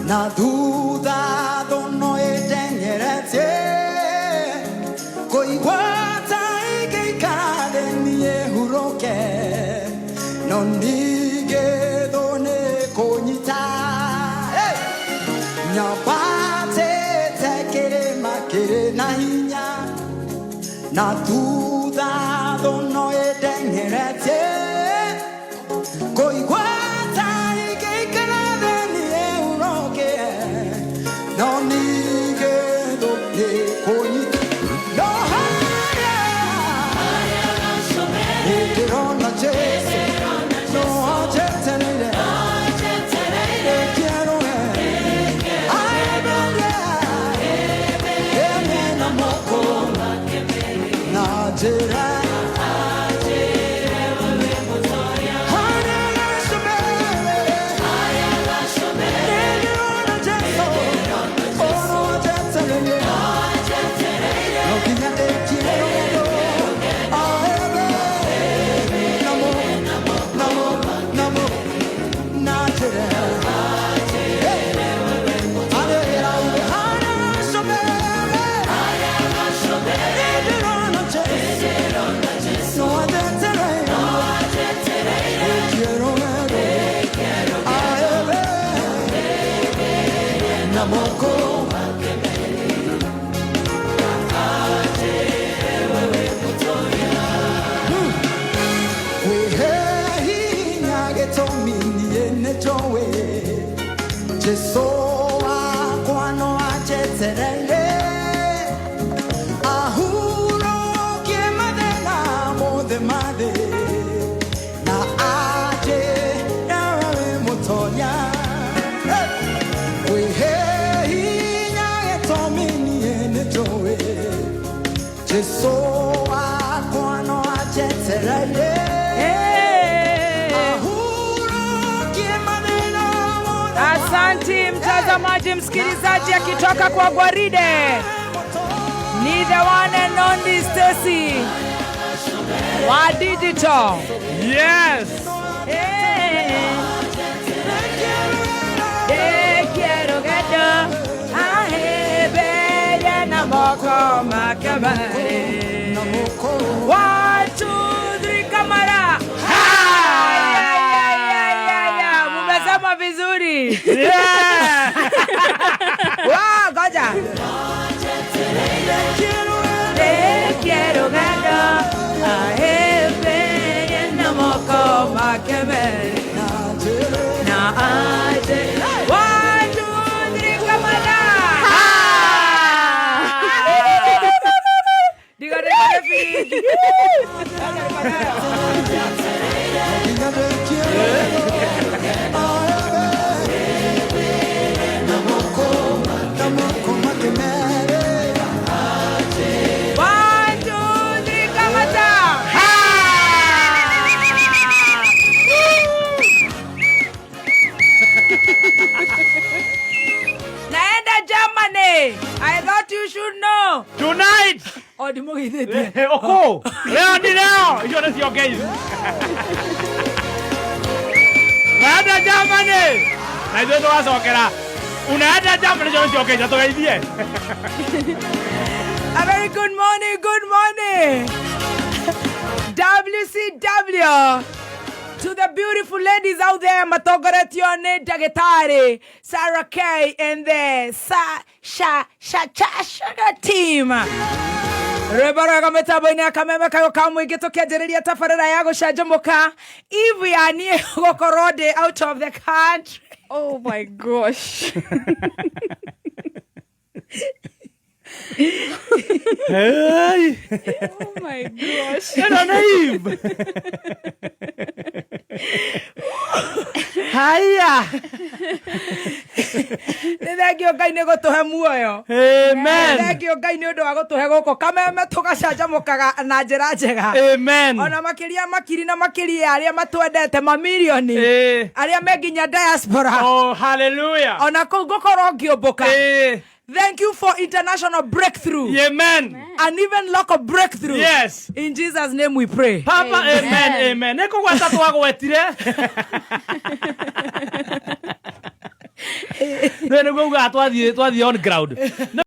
na duda dono etenyerete koiwata ikikade niye huroke no nige done konyita nyabate tekere makere na hinya na duda dono etenyerete koiwata ikikade niye huroke no nige done konyita no Asante mtazamaji msikilizaji akitoka kwa gwaride. Ni the one and only Stacy wa digital. Yes. Quiero gato ahebe na moko makamare. 1, 2, 3 kamera. Mumesema vizuri. Yeah. Wow, goja. Quiero gato ahebe na moko makamare. Na aje. 1, 2, 3 kamera. Diga feed. I thought you should know. Tonight. Oh, the movie did it. Oko. Leo ni leo. Hiyo ndio sio game. Naenda Germany. Na ndio ndo wasokera. Unaenda Germany ndio sio game. Tugaidie. A very good morning, good morning. WCW. To the beautiful ladies out there, Matogoretione Dagetare, Sarah Kay, and the Sugar team. Rebara Metabonia Kamema Kamu get to Kaderia Tafaraya Shajamoka. If we are near Gokorode out of the country. Oh my gosh. Hey. Oh my gosh. You're naive. Haya. Thank you Ngai nego to he muoyo. Amen. Thank you Ngai nĩ ũndũ wa gũtũhe gũkũ kameme tũgacanjamũkaga na njĩra njega. Amen. Ona makĩria makiri na makiri arĩa matwendete mamilioni. Arĩa menginya diaspora. Oh, hallelujah. Ona kũu ngũkorwo ngĩũmbũka. Thank you for international breakthrough. Amen. And even local breakthrough. Yes. In Jesus' name we pray. Papa, amen, amen. Neko gwata twagwetire. nä gå uga twathie on ground